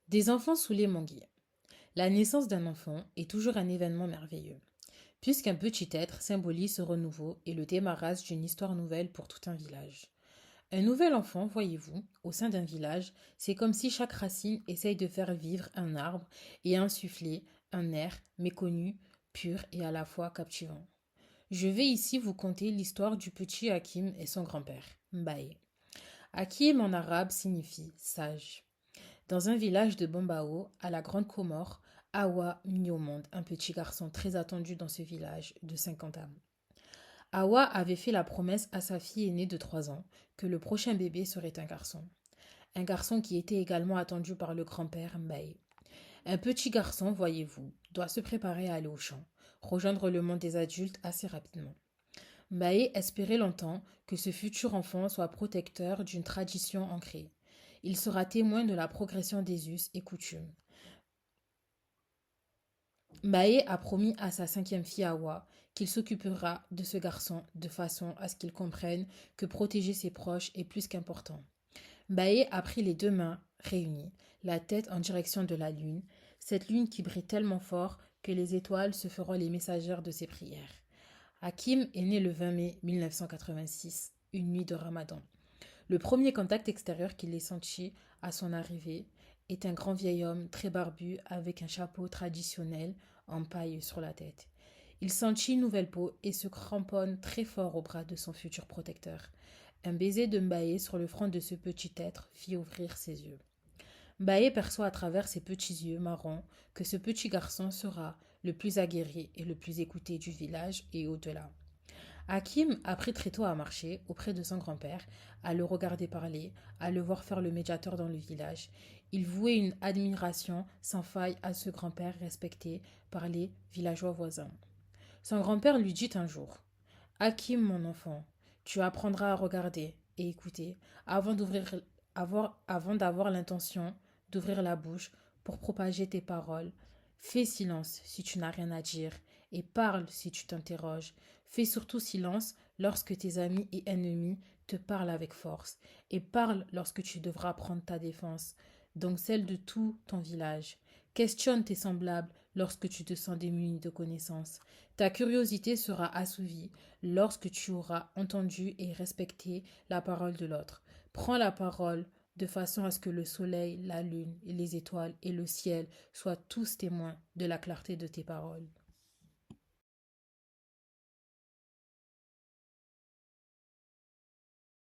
Des enfants sous les manguiers. La naissance d'un enfant est toujours un événement merveilleux, puisqu'un petit être symbolise ce renouveau et le démarrage d'une histoire nouvelle pour tout un village. Un nouvel enfant, voyez-vous, au sein d'un village, c'est comme si chaque racine essaye de faire vivre un arbre et insuffler un air méconnu, pur et à la fois captivant. Je vais ici vous conter l'histoire du petit Hakim et son grand-père, Mbaye. Hakim en arabe signifie sage. Dans un village de Bombao, à la Grande Comore, Awa mit au monde un petit garçon très attendu dans ce village de 50 âmes. Awa avait fait la promesse à sa fille aînée de 3 ans que le prochain bébé serait un garçon. Un garçon qui était également attendu par le grand-père Mbaye. Un petit garçon, voyez-vous, doit se préparer à aller au champ, rejoindre le monde des adultes assez rapidement. Mbaye espérait longtemps que ce futur enfant soit protecteur d'une tradition ancrée. Il sera témoin de la progression des us et coutumes. Mbaye a promis à sa cinquième fille Awa qu'il s'occupera de ce garçon de façon à ce qu'il comprenne que protéger ses proches est plus qu'important. Mbaye a pris les deux mains réunies, la tête en direction de la lune, cette lune qui brille tellement fort que les étoiles se feront les messagères de ses prières. Hakim est né le 20 mai 1986, une nuit de Ramadan. Le premier contact extérieur qu'il ait senti à son arrivée est un grand vieil homme très barbu avec un chapeau traditionnel en paille sur la tête. Il sentit une nouvelle peau et se cramponne très fort au bras de son futur protecteur. Un baiser de Mbaye sur le front de ce petit être fit ouvrir ses yeux. Mbaye perçoit à travers ses petits yeux marrons que ce petit garçon sera le plus aguerri et le plus écouté du village et au-delà. Hakim apprit très tôt à marcher auprès de son grand-père, à le regarder parler, à le voir faire le médiateur dans le village. Il vouait une admiration sans faille à ce grand-père respecté par les villageois voisins. Son grand-père lui dit un jour: Hakim, mon enfant, tu apprendras à regarder et écouter avant d'avoir l'intention d'ouvrir la bouche pour propager tes paroles. Fais silence si tu n'as rien à dire et parle si tu t'interroges. Fais surtout silence lorsque tes amis et ennemis te parlent avec force et parle lorsque tu devras prendre ta défense, donc celle de tout ton village. Questionne tes semblables lorsque tu te sens démuni de connaissances. Ta curiosité sera assouvie lorsque tu auras entendu et respecté la parole de l'autre. Prends la parole de façon à ce que le soleil, la lune, les étoiles et le ciel soient tous témoins de la clarté de tes paroles.